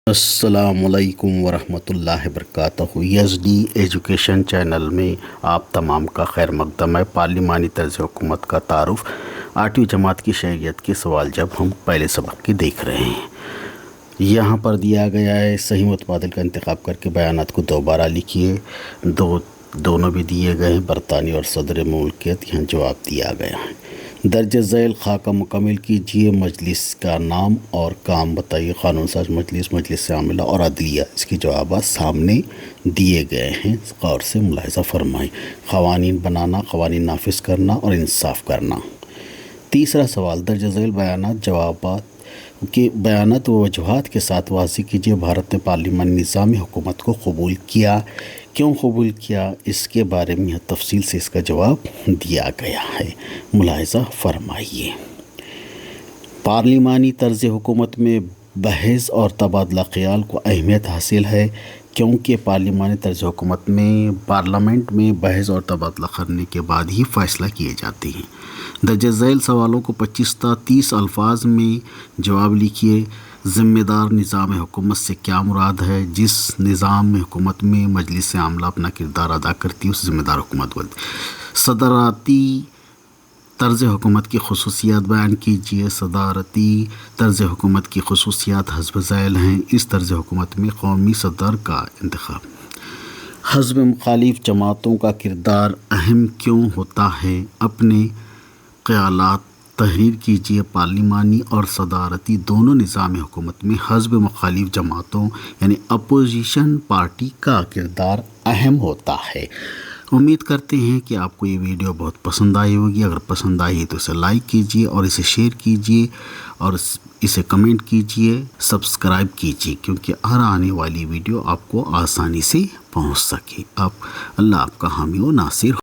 السلام علیکم ورحمۃ اللہ وبرکاتہ۔ ایس ڈی ایجوکیشن چینل میں آپ تمام کا خیر مقدم ہے۔ پارلیمانی طرز حکومت کا تعارف 8ویں جماعت کی شہریت کے سوال جب ہم پہلے سبق کی دیکھ رہے ہیں۔ یہاں پر دیا گیا ہے صحیح متبادل کا انتخاب کر کے بیانات کو دوبارہ لکھیے۔ دونوں بھی دیے گئے ہیں، برطانیہ اور صدر مملکت۔ یہاں جواب دیا گیا ہے۔ درج ذیل خاکہ مکمل کیجیے۔ مجلس کا نام اور کام بتائیے۔ قانون ساز مجلس، مجلس عاملہ اور عدلیہ۔ اس کے جوابات سامنے دیے گئے ہیں، غور سے ملاحظہ فرمائیں۔ قوانین بنانا، قوانین نافذ کرنا اور انصاف کرنا۔ تیسرا سوال، درج ذیل بیانات و وجوہات کے ساتھ واضح کیجیے بھارت نے پارلیمانی نظام حکومت کو قبول کیا، کیوں قبول کیا؟ اس کے بارے میں تفصیل سے اس کا جواب دیا گیا ہے، ملاحظہ فرمائیے۔ پارلیمانی طرز حکومت میں بحث اور تبادلہ خیال کو اہمیت حاصل ہے کیونکہ پارلیمانی طرز حکومت میں پارلیمنٹ میں بحث اور تبادلہ کرنے کے بعد ہی فیصلہ کیے جاتے ہیں۔ درج ذیل سوالوں کو 25 تا 30 الفاظ میں جواب لکھیے۔ ذمہ دار نظام حکومت سے کیا مراد ہے؟ جس نظام حکومت میں مجلس عاملہ اپنا کردار ادا کرتی ہے اسے ذمہ دار حکومت بولتے ہیں۔ صدارتی طرز حکومت کی خصوصیات بیان کیجیے۔ صدارتی طرز حکومت کی خصوصیات حسب ذیل ہیں۔ اس طرز حکومت میں قومی صدر کا انتخاب حزب مخالف جماعتوں کا کردار اہم کیوں ہوتا ہے؟ اپنے خیالات تحریر کیجیے۔ پارلیمانی اور صدارتی دونوں نظام حکومت میں حزب مخالف جماعتوں یعنی اپوزیشن پارٹی کا کردار اہم ہوتا ہے۔ امید کرتے ہیں کہ آپ کو یہ ویڈیو بہت پسند آئی ہوگی۔ اگر پسند آئی تو اسے لائک کیجیے اور اسے شیئر کیجیے اور اسے کمنٹ کیجیے، سبسکرائب کیجیے کیونکہ ہر آنے والی ویڈیو آپ کو آسانی سے پہنچ سکے۔ اللہ آپ کا حامی و ناصر ہو۔